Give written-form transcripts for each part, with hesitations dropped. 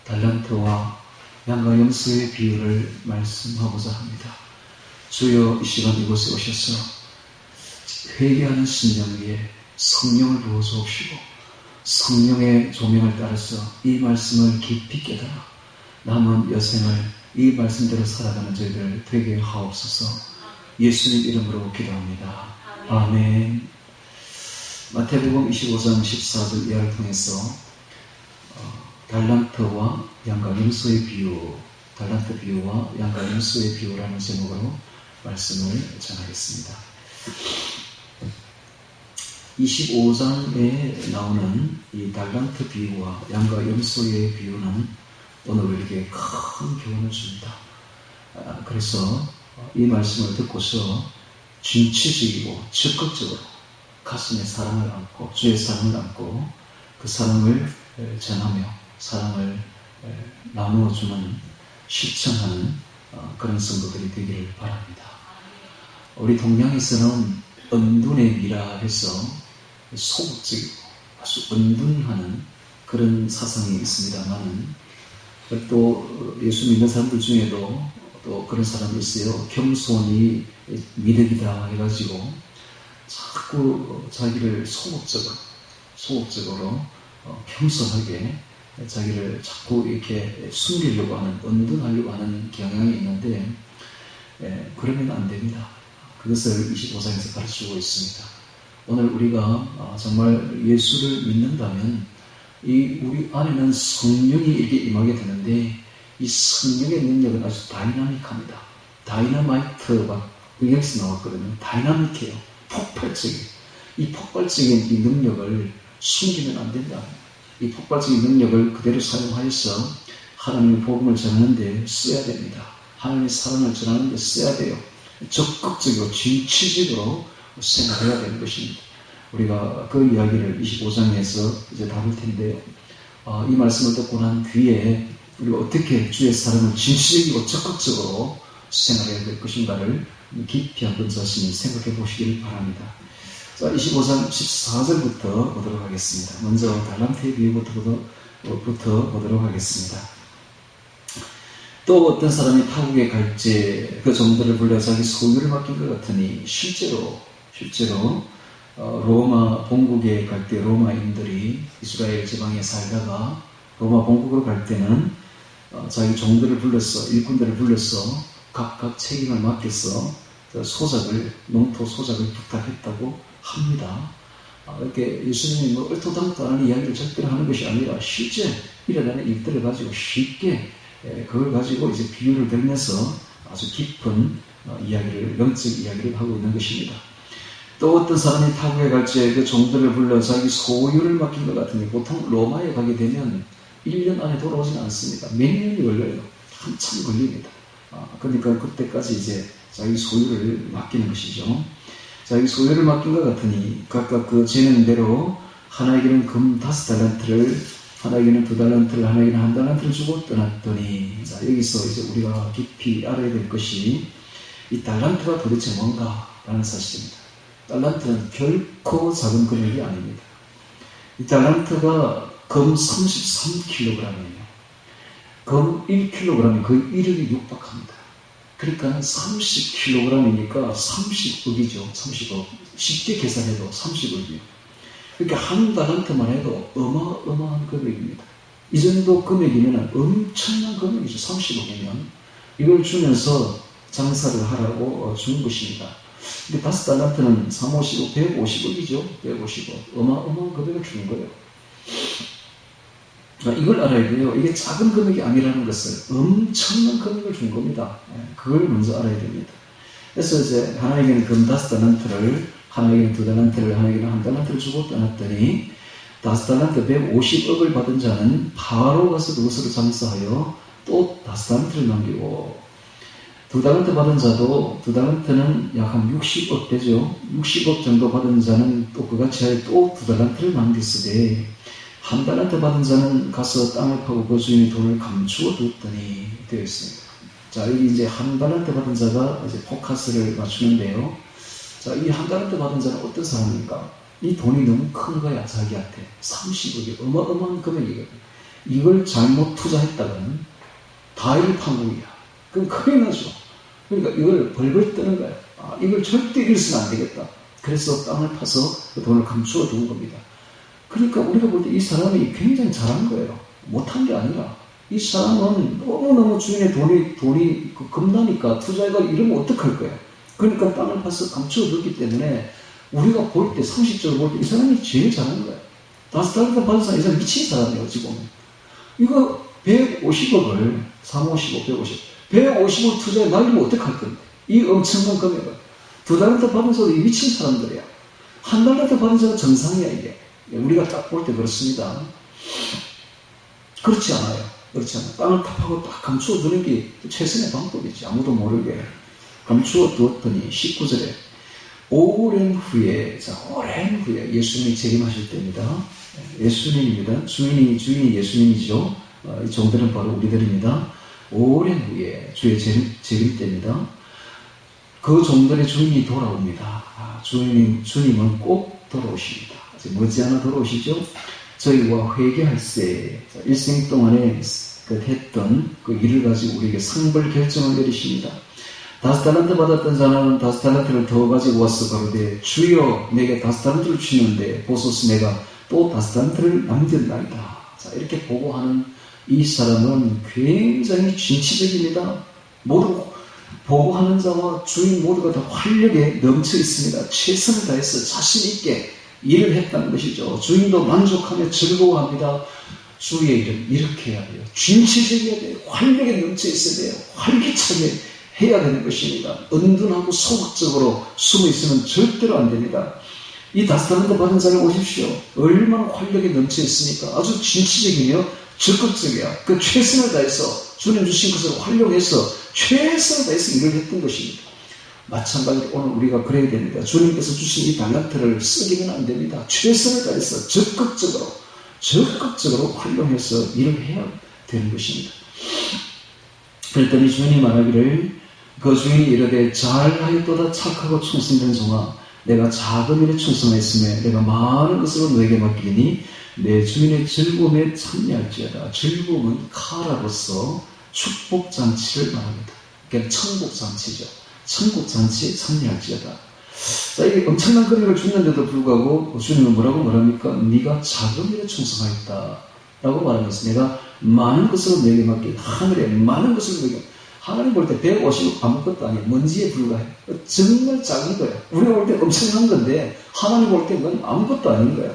달란트와 양과 염소의 비유를 말씀하고자 합니다. 주여, 이 시간 이곳에 오셔서 회개하는 심령 위에 성령을 부어주옵시고 성령의 조명을 따라서 이 말씀을 깊이 깨달아 남은 여생을 이 말씀대로 살아가는 저희들 되게 하옵소서. 예수님 이름으로 기도합니다. 아멘. 마태복음 25장 14절 이하를 통해서 달란트와 양과 염소의 비유, 달란트 비유와 양과 염소의 비유라는 제목으로 말씀을 전하겠습니다. 25장에 나오는 이 달란트 비유와 양과 염소의 비유는 오늘 우리에게 큰 교훈을 줍니다. 그래서 이 말씀을 듣고서 진취적이고 적극적으로 가슴에 사랑을 안고 주의 사랑을 안고 그 사랑을 전하며 사랑을 나누어주는 실천하는 그런 성도들이 되기를 바랍니다. 우리 동양에서는 은둔의 미라 해서 소극적이고 아주 은둔하는 그런 사상이 있습니다만 또 예수 믿는 사람들 중에도 또 그런 사람이 있어요. 겸손이 미덕이다 해가지고 자꾸 자기를 소극적으로 겸손하게 자기를 자꾸 이렇게 숨기려고 하는, 은둔하려고 하는 경향이 있는데 그러면 안 됩니다. 그것을 25장에서 가르치고 있습니다. 오늘 우리가 정말 예수를 믿는다면 우리 안에는 성령이 이렇게 임하게 되는데 이 성령의 능력은 아주 다이나믹합니다. 다이너마이트가 여기서 나왔거든요. 다이나믹해요. 폭발적인. 이 폭발적인 이 능력을 숨기면 안 된다. 이 폭발적인 능력을 그대로 사용하여서 하나님의 복음을 전하는데 써야 됩니다. 하나님의 사랑을 전하는데 써야 돼요. 적극적이고 진취적으로 생각해야 되는 것입니다. 우리가 그 이야기를 25장에서 이제 다룰 텐데요. 이 말씀을 듣고 난 뒤에 우리가 어떻게 주의 사랑을 진취적이고 적극적으로 생각해야 될 것인가를 깊이 한번 자신이 생각해 보시길 바랍니다. 자, 25장 14절부터 보도록 하겠습니다. 먼저 달란트의 비유부터 보도록 하겠습니다. 또 어떤 사람이 타국에 갈지 그 종들을 불러 자기 소유를 맡긴 것 같으니 실제로 로마 본국에 갈 때 로마인들이 이스라엘 지방에 살다가 로마 본국으로 갈 때는 자기 종들을 불러서 일꾼들을 불러서 각각 책임을 맡겨서 농토 소작을 부탁했다고 합니다. 이렇게 예수님이 얼토당토 않은 이야기를 절대로 하는 것이 아니라 실제 일어나는 일들을 가지고 쉽게 그걸 가지고 이제 비유를 들면서 아주 깊은 영적 이야기를 하고 있는 것입니다. 또 어떤 사람이 타국에 갈지 그 종들을 불러 자기 소유를 맡긴 것 같으니 보통 로마에 가게 되면 1년 안에 돌아오지는 않습니다. 몇 년이 걸려요. 한참 걸립니다. 그러니까 그때까지 이제 자기 소유를 맡기는 것이죠. 자기 소유를 맡긴 것 같으니 각각 그 재는 대로 하나에게는 금 5달란트를, 하나에게는 2달란트를, 하나에게는 1달란트를 주고 떠났더니, 자, 여기서 이제 우리가 깊이 알아야 될 것이 이 달란트가 도대체 뭔가 라는 사실입니다. 달란트는 결코 작은 금액이 아닙니다. 이 달란트가 금 33kg이에요. 금 1kg이 거의 1억에 육박합니다. 그러니까 30kg이니까 30억이죠. 30억. 쉽게 계산해도 30억이요. 그러니까 한 달란트만 해도 어마어마한 금액입니다. 이 정도 금액이면 엄청난 금액이죠. 30억이면. 이걸 주면서 장사를 하라고 준 것입니다. 근데 5달란트는 350억, 150억이죠. 150억. 어마어마한 금액을 주는 거예요. 이걸 알아야 돼요. 이게 작은 금액이 아니라는 것을 엄청난 금액을 준 겁니다. 그걸 먼저 알아야 됩니다. 그래서 이제 하나에게는 금 5달란트를, 하나에게는 2달란트를, 하나에게는 1달란트를 주고 떠났더니 5달란트 150억을 받은 자는 바로 가서 그것으로 장사하여 또 5달란트를 남기고 2달란트 받은 자도 2달란트는 약 한 60억 되죠. 60억 정도 받은 자는 또 그같이 하여 또 2달란트를 남겼으되 1달란트 받은 자는 가서 땅을 파고 그 주인의 돈을 감추어 두었더니 되어 있습니다. 자, 여기 이제 1달란트 받은 자가 이제 포커스를 맞추는데요. 자, 이 1달란트 받은 자는 어떤 사람입니까? 이 돈이 너무 큰 거야, 자기한테. 30억이 어마어마한 금액이거든요. 이걸 잘못 투자했다가는 다일 판국이야. 그럼 큰일 나죠. 그러니까 이걸 벌벌 뜨는 거야. 이걸 절대 잃어서는 안 되겠다. 그래서 땅을 파서 그 돈을 감추어 둔 겁니다. 그러니까 우리가 볼 때 이 사람이 굉장히 잘한 거예요. 못한 게 아니라 이 사람은 너무너무 주인의 돈이 겁나니까 투자해가 이러면 어떡할 거야. 그러니까 땅을 파서 감추어 뒀기 때문에 우리가 볼 때 상식적으로 볼 때 이 사람이 제일 잘한 거야. 5달러 받은 사람 이 사람 미친 사람이에요 지금. 이거 150억을 350억 150억 투자해 날리면 어떡할 건데. 이 엄청난 금액을 2달러 받은 사람도 이 미친 사람들이야. 1달러 받은 사람은 정상이야 이게. 우리가 딱 볼 때 그렇습니다. 그렇지 않아요. 그렇지 않아요. 땅을 탑하고 딱 감추어 두는 게 최선의 방법이지. 아무도 모르게 감추어 두었더니 19절에 오랜 후에 예수님이 재림하실 때입니다. 예수님입니다. 주인이 예수님이죠. 이 종들은 바로 우리들입니다. 오랜 후에 주의 재림 때입니다. 그 종들의 주인이 돌아옵니다. 주님은 꼭 돌아오십니다. 머지않아 돌아오시죠. 저희와 회개할세 일생 동안에 했던 그 일을 가지고 우리에게 상벌 결정을 내리십니다. 5달란트 받았던 자는 5달란트를 더 가지고 와서 가로되 주여 내게 5달란트를 주시는데 보소서 내가 또 5달란트를 남겼나이다. 자, 이렇게 보고하는 이 사람은 굉장히 진취적입니다. 모두 보고하는 자와 주인 모두가 다 활력에 넘쳐 있습니다. 최선을 다해서 자신 있게 일을 했다는 것이죠. 주인도 만족하며 즐거워합니다. 주의 일은 이렇게 해야 돼요. 진취적이어야 돼요. 활력에 넘쳐 있어야 돼요. 활기차게 해야 되는 것입니다. 은둔하고 소극적으로 숨어 있으면 절대로 안 됩니다. 이 5달란트 받은 자를 보십시오. 얼마나 활력에 넘쳐 있습니까? 아주 진취적이며 적극적이야. 그 최선을 다해서 주님 주신 것을 활용해서 최선을 다해서 일을 했던 것입니다. 마찬가지로 오늘 우리가 그래야 됩니다. 주님께서 주신 이 달란트를 쓰기는 안 됩니다. 최선을 다해서 적극적으로 활용해서 일을 해야 되는 것입니다. 그랬더니 주인이 말하기를 그 주인이 이르되 잘하였도다 착하고 충성된 종아 내가 작은 일에 충성했으며 내가 많은 것으로 너에게 맡기니 내 주인의 즐거움에 참여할지어다. 즐거움은 카라로서 축복잔치를 말합니다. 그러니까 천국잔치죠. 천국잔치에 참여할지어다. 자, 이게 엄청난 금액을 줬는데도 불구하고 주님은 뭐라고 말합니까? 네가 작은 일에 충성하였다 라고 말하면서 내가 많은 것으로 너에게 맡긴 하늘에 많은 것을 너에게 하나님 볼 때 150억 아무것도 아니에요. 먼지에 불과해. 정말 작은 거예요. 우리가 볼 때 엄청난 건데 하나님 볼 때 그건 아무것도 아닌 거예요.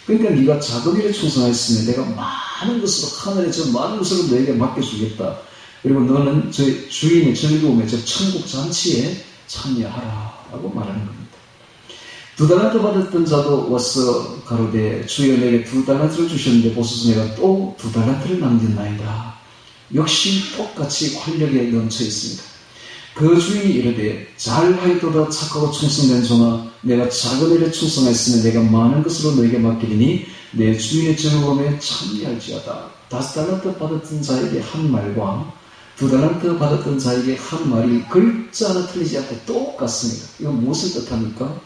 그러니까 네가 작은 일에 충성하였으면 내가 많은 것으로 하늘에 저 많은 것으로 너에게 맡겨주겠다. 그리고 너는 저희 주인의 즐거움에 저 천국 잔치에 참여하라 라고 말하는 겁니다. 2달란트 받았던 자도 와서 가로되 주여 내게 2달란트를 주셨는데 보소서 내가 또 2달란트를 남겼나이다. 역시 똑같이 활력에 넘쳐 있습니다. 그 주인이 이르되 잘하였도다 착하고 충성된 종아 내가 작은 일에 충성했으면 내가 많은 것으로 너에게 맡기리니 내 주인의 즐거움에 참여할지어다. 5달란트 받았던 자에게 한 말과 2달란트 받았던 자에게 한 말이 글자 하나 틀리지 않고 똑같습니다. 이건 무엇을 뜻합니까?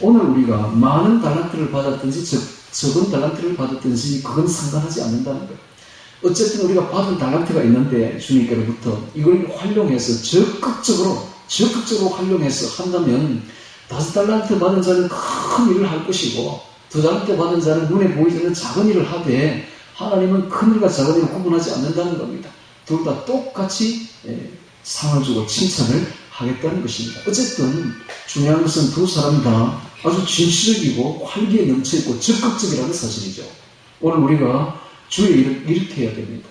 오늘 우리가 많은 달란트를 받았든지 적은 달란트를 받았든지 그건 상관하지 않는다는 거예요. 어쨌든 우리가 받은 달란트가 있는데 주님께로부터 이걸 활용해서 적극적으로 활용해서 한다면 5달란트 받은 자는 큰 일을 할 것이고 2달란트 받은 자는 눈에 보이지 않는 작은 일을 하되 하나님은 큰 일과 작은 일을 구분하지 않는다는 겁니다. 둘 다 똑같이 상을 주고 칭찬을 하겠다는 것입니다. 어쨌든 중요한 것은 두 사람 다 아주 진취적이고 활기에 넘쳐있고 적극적이라는 사실이죠. 오늘 우리가 주의 일을 이렇게 해야 됩니다.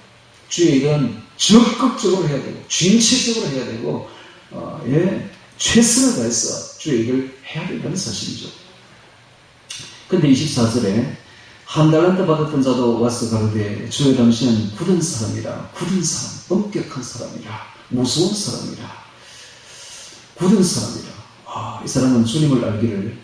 주의 일은 적극적으로 해야 되고 진취적으로 해야 되고 최선을 다해서 주의 일을 해야 된다는 사실이죠. 근데 24절에 1달란트 받았던 자도 와서 가로되 주여 당신은 굳은 사람이라 엄격한 사람이라 무서운 사람이라 굳은 사람이라. 이 사람은 주님을 알기를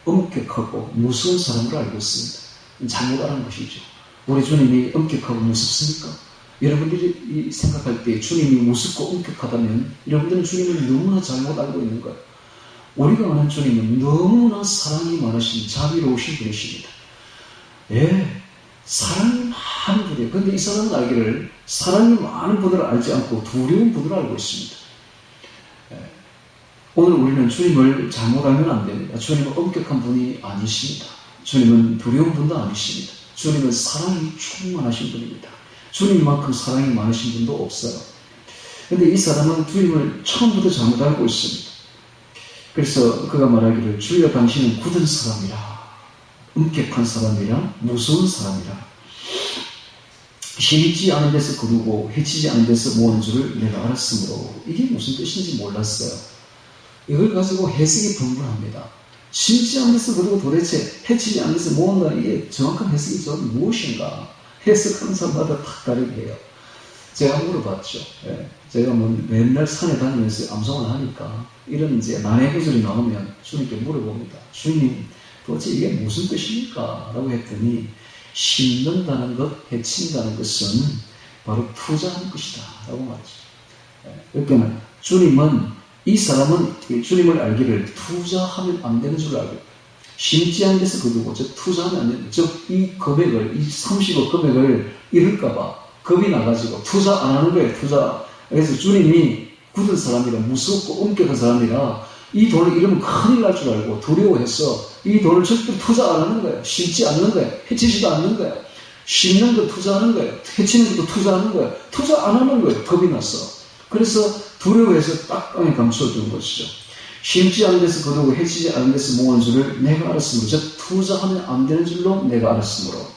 엄격하고 무서운 사람으로 알고 있습니다. 잘못 아는 것이죠. 우리 주님이 엄격하고 무섭습니까? 여러분들이 생각할 때 주님이 무섭고 엄격하다면 여러분들은 주님을 너무나 잘못 알고 있는 거예요. 우리가 아는 주님은 너무나 사랑이 많으신 자비로우신 분이십니다. 사랑이 많은 분이에요. 그런데 이 사람은 알기를 사랑이 많은 분을 알지 않고 두려운 분을 알고 있습니다. 오늘 우리는 주님을 잘못 알면 안 됩니다. 주님은 엄격한 분이 아니십니다. 주님은 두려운 분도 아니십니다. 주님은 사랑이 충만하신 분입니다. 주님만큼 사랑이 많으신 분도 없어요. 그런데 이 사람은 주님을 처음부터 잘못 알고 있습니다. 그래서 그가 말하기를 주여 당신은 굳은 사람이라, 엄격한 사람이라, 무서운 사람이라, 심지 않은 데서 거두고 해치지 않은 데서 모은 줄을 내가 알았으므로. 이게 무슨 뜻인지 몰랐어요. 이걸 가지고 해석이 분분합니다. 심지 않은 데서 거두고 도대체 해치지 않은 데서 모은다, 이게 정확한 해석이 무엇인가? 해석하는 사람마다 다 다르게 해요. 제가 물어봤죠. 제가 맨날 산에 다니면서 암송을 하니까 이런 이제 난해 구절이 나오면 주님께 물어봅니다. 주님, 도대체 이게 무슨 뜻입니까? 라고 했더니 심는다는 것, 해친다는 것은 바로 투자하는 것이다 라고 말했죠. 그러니까 주님은, 이 사람은 주님을 알기를 투자하면 안 되는 줄 알고, 심지 않은 데서 거두고, 즉 투자하면 안 되는, 즉 이 금액을, 이 30억 금액을 잃을까봐 겁이 나가지고 투자 안 하는 거예요. 투자. 그래서 주님이 굳은 사람이라, 무섭고 엄격한 사람이라 이 돈을 잃으면 큰일 날 줄 알고 두려워해서 이 돈을 절대로 투자 안 하는 거예요. 심지 않는 거예요. 해치지도 않는 거예요. 심는 거 투자하는 거예요. 해치는 것도 투자하는 거예요. 투자 안 하는 거예요. 겁이 났어. 그래서 두려워해서 딱땅에 감춰둔 것이죠. 심지 않은 데서 거두고 해치지 않은 데서 모은 줄을 내가 알았으므로, 즉 투자하면 안 되는 줄로 내가 알았으므로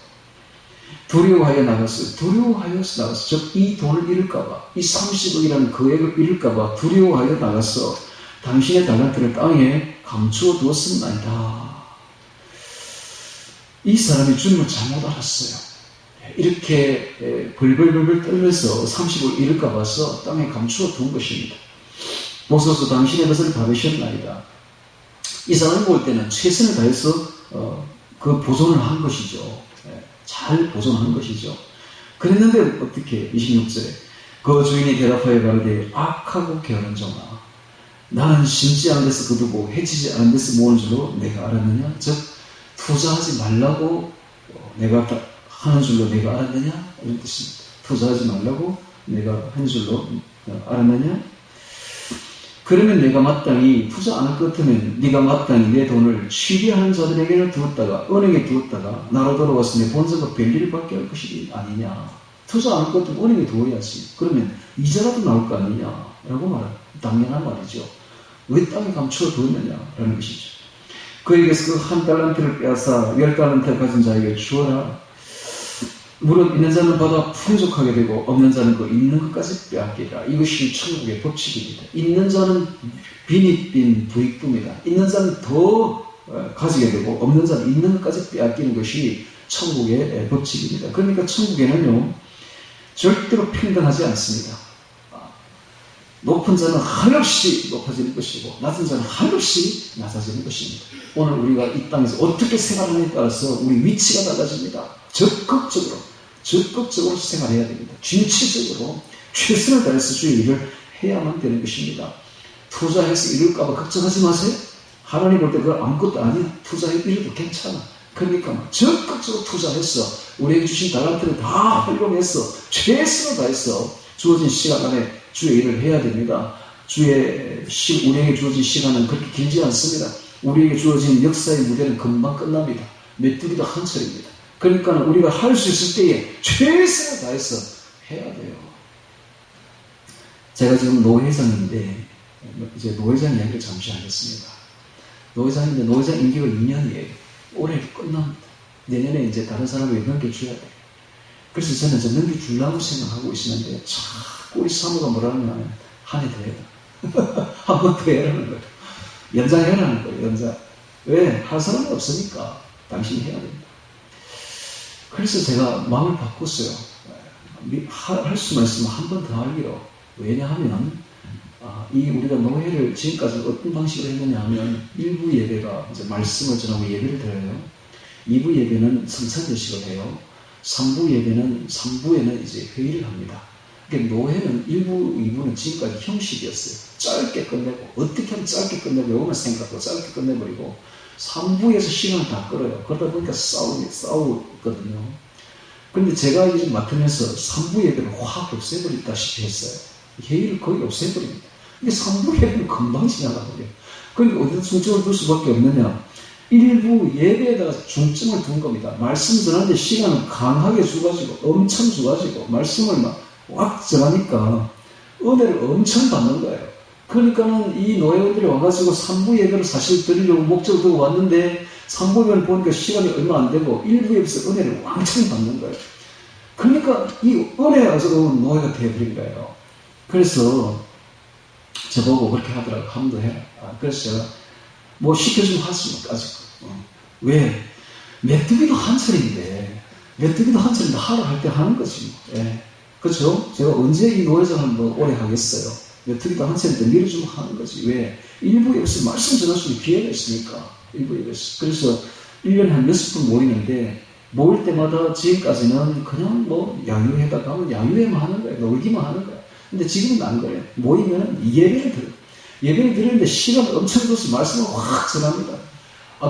두려워하여 나갔어요. 두려워하여서 나갔어. 즉 이 돈을 잃을까봐, 이 30억이라는 금액을 잃을까봐 두려워하여 나갔어. 당신의 달란트를 땅에 감추어 두었습니다. 이 사람이 주님을 잘못 알았어요. 이렇게 벌벌벌벌 떨면서 30억을 잃을까 봐서 땅에 감추어 둔 것입니다. 보소서 당신의 것을 받으셨나이다. 이 사람이 볼 때는 최선을 다해서 그 보존을 한 것이죠. 잘 보존한 것이죠. 그랬는데 어떻게 26절에 그 주인이 대답하여 가로되 악하고 게으른 종아, 나는 심지 않은 데서 거두고 해치지 않은 데서 모은 줄로 내가 알았느냐? 즉 투자하지 말라고 내가 하는 줄로 내가 알았느냐? 이런 뜻입니다. 투자하지 말라고 내가 한 줄로 알았느냐? 그러면 내가 마땅히 투자 안 할 것 같으면 네가 마땅히 내 돈을 취리하는 자들에게는 두었다가 은행에 두었다가 나로 돌아와서 내 본전과 별일을 받게 할 것이 아니냐. 투자 안 할 것 같으면 은행에 두어야지. 그러면 이자라도 나올 거 아니냐 라고 말합니다. 당연한 말이죠. 왜 땅에 감추어 두었느냐라는 것이죠. 그에게서 그 한 달란트를 빼앗아 10달란트를 가진 자에게 주어라. 물은 있는 자는 받아 풍족하게 되고 없는 자는 그 있는 것까지 빼앗기라. 이것이 천국의 법칙입니다. 있는 자는 빈이 빈 부익부입니다. 있는 자는 더 가지게 되고 없는 자는 있는 것까지 빼앗기는 것이 천국의 법칙입니다. 그러니까 천국에는요 절대로 평등하지 않습니다. 높은 자는 한없이 높아지는 것이고 낮은 자는 한없이 낮아지는 것입니다. 오늘 우리가 이 땅에서 어떻게 생활하느냐에 따라서 우리 위치가 달라집니다. 적극적으로 생활해야 됩니다. 진취적으로 최선을 다해서 주의 일을 해야만 되는 것입니다. 투자해서 이럴까봐 걱정하지 마세요. 하나님 볼 때 그걸 아무것도 아니야. 투자해 이래도 괜찮아. 그러니까 적극적으로 투자해서 우리에게 주신 달란트를 다 활용해서 최선을 다해서 주어진 시간 안에 주의 일을 해야 됩니다. 우리에게 주어진 시간은 그렇게 길지 않습니다. 우리에게 주어진 역사의 무대는 금방 끝납니다. 메뚜기도 한철입니다. 그러니까 우리가 할 수 있을 때에 최선을 다해서 해야 돼요. 제가 지금 노회장인데 이제 노회장 이야기를 잠시 하겠습니다. 노회장인데 노회장 임기가 2년이에요. 올해 끝납니다. 내년에 이제 다른 사람에게 넘겨줘야 돼요. 그래서 저는 이제 넘겨주려고 생각하고 있었는데 자꾸 우리 사모가 뭐라 하면 한 해 더 해라. 한 번 더 해라는 거예요. 연장해라는 거예요. 연장. 왜? 할 사람이 없으니까 당신이 해야 됩니다. 그래서 제가 마음을 바꿨어요. 할 수만 있으면 한 번 더 하기로. 왜냐하면 우리가 노회를 지금까지 어떤 방식으로 했느냐 하면 1부 예배가 이제 말씀을 전하고 예배를 드려요. 2부 예배는 성찬예식을 해요. 3부 예배는 3부에는 이제 회의를 합니다. 그러니까 노회는 1부, 2부는 지금까지 형식이었어요. 짧게 끝내고 어떻게 하면 짧게 끝내고 요것만 생각하고 짧게 끝내버리고 3부에서 시간을 다 끌어요. 그러다 보니까 싸우거든요. 근데 제가 이제 맡으면서 3부 예배를 확 없애버렸다시피 했어요. 회의를 거의 없애버립니다. 근데 3부 예배는 금방 지나가버려요. 그러니까 어디다 중점을 둘 수밖에 없느냐. 일부 예배에다가 중점을 둔 겁니다. 말씀 전하는데 시간을 강하게 주가지고 엄청 주가지고 말씀을 막 전하니까 은혜를 엄청 받는 거예요. 그러니까는 이 노예원들이 와가지고 3부 예배를 사실 드리려고 목적을 두고 왔는데 3부 예배를 보니까 시간이 얼마 안 되고 1부 예배에서 은혜를 왕창 받는 거예요. 그러니까 이 은혜가 저도 노예가 되어버린 거예요. 그래서 저보고 그렇게 하더라고. 함도 해라. 그래서 제가 뭐 시켜주면 하십니까? 아직. 왜? 메뚜기도 한철인데 하루 할 때 하는 거지. 예. 그렇죠? 제가 언제 이 노예장을 뭐 오래 하겠어요? 메뚜기도 한철인데 밀어주면 하는 거지. 왜? 일부 예배에서 말씀 전할수록 기회가 있으니까. 일부 예배에서. 그래서 1년에 한 몇십 분 모이는데 모일 때마다 지금까지는 그냥 뭐 야유회다가 하면 야유회만 하는 거예요. 놀기만 하는 거예요. 근데 지금은 안 그래요. 모이면 예배를 들어요. 예배를 드리는데 시간을 엄청 둬서 말씀을 확 전합니다.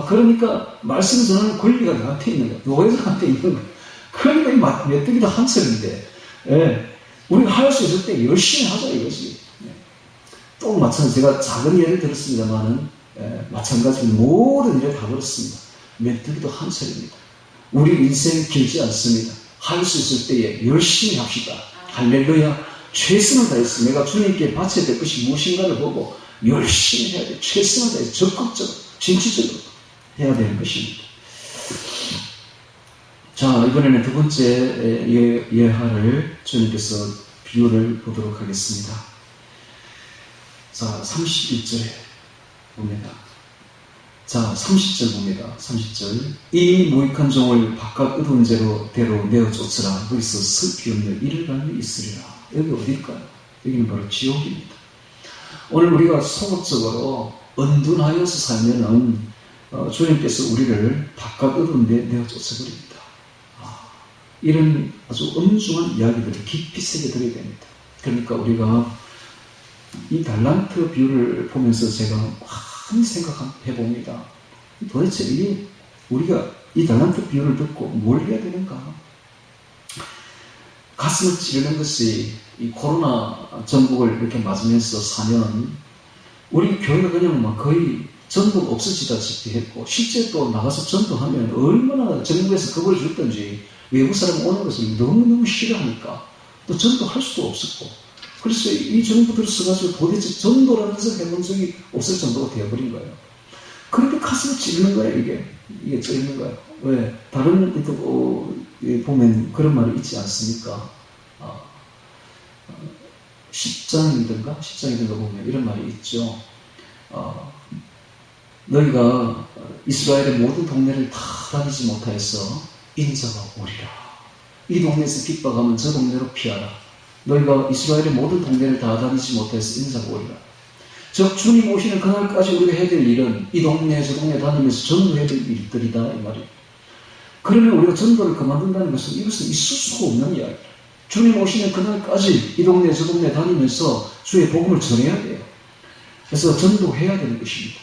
그러니까 말씀 전하는 권리가 나한테 있는 거야. 노예자한테 있는 거야. 그러니까 이 메뚜기도 한철인데, 예. 우리가 할 수 있을 때 열심히 하자 이거지. 예. 또 마찬가지로 제가 작은 예를 들었습니다만은, 마찬가지로 모든 일을 다 그렇습니다. 메뚜기도 한철입니다. 우리 인생 길지 않습니다. 할 수 있을 때에 열심히 합시다. 할렐루야. 최선을 다해서 내가 주님께 바쳐야 될 것이 무엇인가를 보고 열심히 해야 돼. 최선을 다해서 적극적으로, 진취적으로 해야 되는 것입니다. 자, 이번에는 두 번째 예화를 주님께서 비유를 보도록 하겠습니다. 자, 31절에 봅니다. 자, 30절 봅니다. 30절. 이 무익한 종을 바깥 어두운 대로 내어 쫓으라. 거기서 슬피 없는 이를 갈미 있으리라. 여기 어딜까요? 여기는 바로 지옥입니다. 오늘 우리가 소극적으로 은둔하여서 살면은 주님께서 우리를 바깥 어두운 데 내어 쫓아버립니다. 이런 아주 엄중한 이야기들을 깊이 새겨들어야 됩니다. 그러니까 우리가 이 달란트 비유를 보면서 제가 많이 생각해 봅니다. 도대체 우리가 이 달란트 비유를 듣고 뭘 해야 되는가? 가슴을 찌르는 것이 이 코로나 전국을 이렇게 맞으면서 사면 우리 교회가 그냥 거의 전부 없어지다시피 했고, 실제 또 나가서 전도하면 얼마나 정부에서 그걸 줬던지 외국 사람 오는 것을 너무너무 싫어하니까 또 전도할 수도 없었고, 그래서 이 정부들 써가지고 도대체 전도라는 것을 해본 적이 없을 정도가 되어버린 거예요. 그렇게 가슴을 찌르는 거예요. 이게 찌르는 거예요. 왜? 다른 보면 그런 말이 있지 않습니까? 10장이든가 보면 이런 말이 있죠. 너희가 이스라엘의 모든 동네를 다 다니지 못하여서 인자가 오리라. 이 동네에서 핍박하면 저 동네로 피하라. 너희가 이스라엘의 모든 동네를 다 다니지 못해서 인자가 오리라. 즉 주님 오시는 그날까지 우리가 해야 될 일은 이 동네 저 동네 다니면서 전도해야 될 일들이다 이 말이에요. 그러면 우리가 전도를 그만둔다는 것은 이것은 있을 수가 없는 이야기예요. 주님 오시는 그날까지 이 동네 저 동네 다니면서 주의 복음을 전해야 돼요. 그래서 전도해야 되는 것입니다.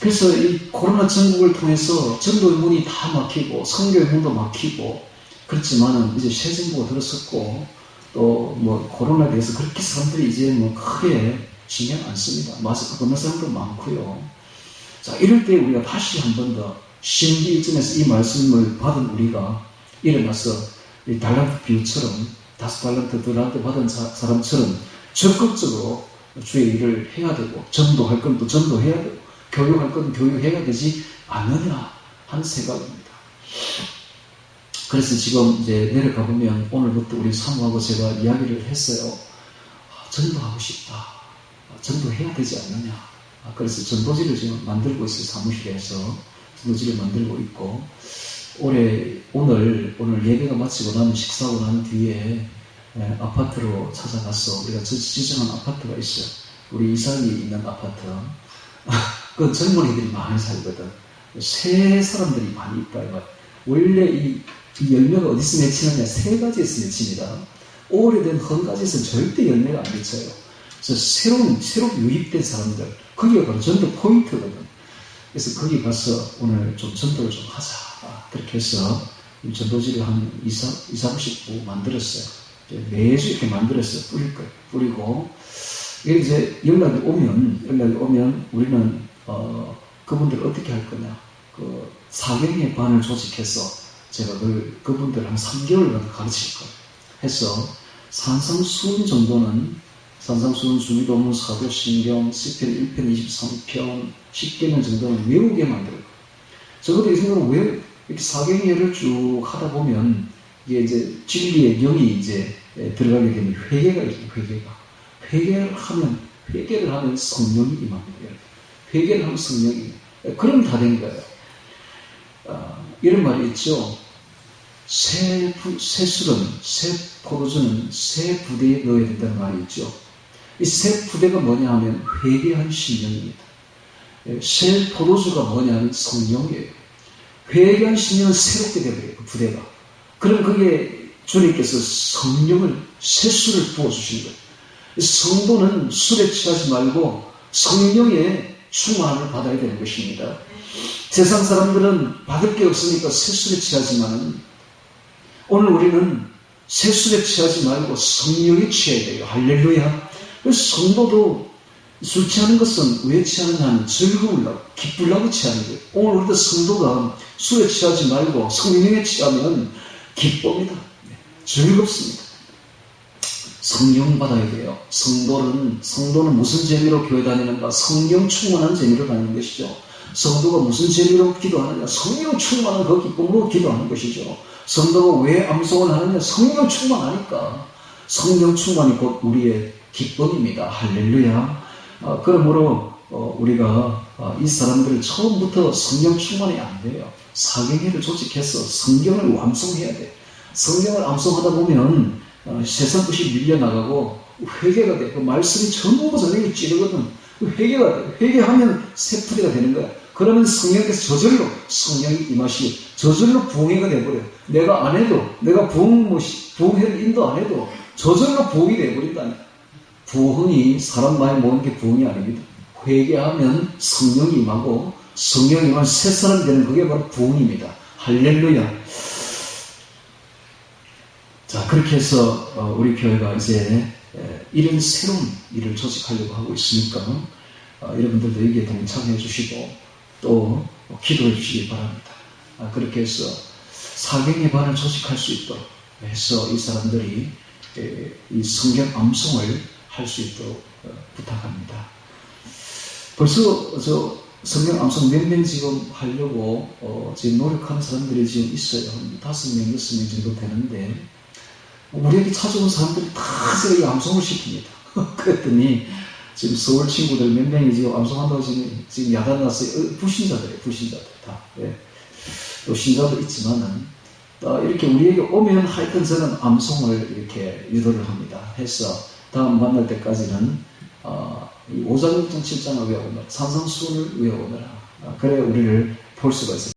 그래서 이 코로나 전국을 통해서 전도의 문이 다 막히고 선교의 문도 막히고, 그렇지만은 이제 새 정부가 들어섰고 또 뭐 코로나에 대해서 그렇게 사람들이 이제 크게 신경 안 씁니다. 마스크 벗는 사람도 많고요. 자, 이럴 때 우리가 다시 한 번 더 신비일전에서 이 말씀을 받은 우리가 일어나서 이 달란트 비유처럼 5달란트 들한테 받은 사람처럼 적극적으로 주의 일을 해야 되고, 전도할 건 또 전도해야 되고, 교육할 건 교육해야 되지 않느냐 하는 생각입니다. 그래서 지금 이제 내려가 보면 오늘부터 우리 사모하고 제가 이야기를 했어요. 전도하고 싶다. 전도해야 되지 않느냐. 그래서 전도지를 지금 만들고 있어요. 사무실에서 전도지를 만들고 있고, 오늘 예배가 마치고 나면 식사하고 난 뒤에 아파트로 찾아가서 우리가 지정한 아파트가 있어요. 우리 이사님이 있는 아파트. 그 젊은이들이 많이 살거든. 새 사람들이 많이 있다. 원래 이 열매가 어디서 맺히느냐? 3가지에서 맺힙니다. 오래된 헌가지에서는 절대 열매가 안 맺혀요. 그래서 새로 유입된 사람들, 거기가 바로 전도 포인트거든. 그래서 거기 가서 오늘 좀 전도를 좀 하자. 그렇게 해서 전도지를 한 30부 만들었어요. 매주 이렇게 만들었어요. 뿌릴 거예요. 뿌리고, 이게 이제 연락이 오면 우리는, 그분들 어떻게 할 거냐. 사경의 반을 조직해서 제가 그분들 한 3개월간 가르칠 거예요. 해서 산상수훈 정도는 산상수훈, 주기도문, 사도신경, 시편 1편 23편, 10개명 정도는 외우게 만들어요. 적어도 이 생각은 왜 이렇게 사경예를 쭉 하다 보면 이게 이제 진리의 영이 이제 들어가게 되면 회개가 있어요. 회개를 하면 성령이 임합니다. 회개를 하면 성령이 그럼 다 된 거예요. 이런 말이 있죠. 새 포도주는 새 부대에 넣어야 된다는 말이 있죠. 이 새 부대가 뭐냐 하면 회개한 심령입니다. 새 포도주가 뭐냐 하면 성령이에요. 회개한 심령은 새롭게 되어요. 그 부대가. 그럼 그게 주님께서 성령을 새술을 부어주신 거예요. 성도는 술에 취하지 말고 성령의 충만을 받아야 되는 것입니다. 세상 사람들은 받을 게 없으니까 새술에 취하지만 오늘 우리는 새술에 취하지 말고 성령에 취해야 돼요. 할렐루야. 그래서 성도도 술 취하는 것은 왜 취하느냐 하면 즐거우려고, 기쁘려고 취하는 거예요. 오늘 우리도 성도가 술에 취하지 말고 성령에 취하면 기쁩니다. 즐겁습니다. 성령 받아야 돼요. 성도는 무슨 재미로 교회 다니는가? 성령 충만한 재미로 다니는 것이죠. 성도가 무슨 재미로 기도하느냐? 성령 충만한 그 기쁨으로 기도하는 것이죠. 성도가 왜 암송을 하느냐? 성령 충만하니까. 성령 충만이 곧 우리의 기쁨입니다. 할렐루야. 그러므로 우리가 이 사람들을 처음부터 성령 충만이 안 돼요. 사경회를 조직해서 성경을 완성해야 돼요. 성경을 암송하다 보면 세상 것이 밀려나가고 회개가 돼. 그 말씀이 전부 저녁에 찌르거든. 회개가 돼. 회개하면 새 부대가 되는 거야. 그러면 성령께서 저절로 성령이 임하시 저절로 부흥회가 돼버려요. 내가 안 해도, 내가 부흥회를 인도 안 해도 저절로 부흥이 돼버린다니. 부흥이 사람 많이 모는 게 부흥이 아닙니다. 회개하면 성령이 임하고 성령이 임하면 새 사람이 되는 그게 바로 부흥입니다. 할렐루야. 자, 그렇게 해서 우리 교회가 이제 이런 새로운 일을 조직하려고 하고 있으니까 여러분들도 여기에 동참해 주시고 또 기도해 주시기 바랍니다. 그렇게 해서 사경의 반을 조직할 수 있도록 해서 이 사람들이 이 성경 암송을 할 수 있도록 부탁합니다. 벌써 성경 암송 몇 명 지금 하려고 지금 노력하는 사람들이 지금 있어요. 한 5명, 6명 정도 되는데 우리에게 찾아온 사람들이 다 제가 이 암송을 시킵니다. 그랬더니 지금 서울 친구들 몇 명이 지금 암송한다고 지금 야단 났어요. 불신자들이에요. 불신자들 다. 예. 또 신자도 있지만은 이렇게 우리에게 오면 하여튼 저는 암송을 이렇게 유도를 합니다. 해서 다음 만날 때까지는 5장, 6장, 7장을 외워오느라 산상수훈을 외워오느라 그래 우리를 볼 수가 있어요.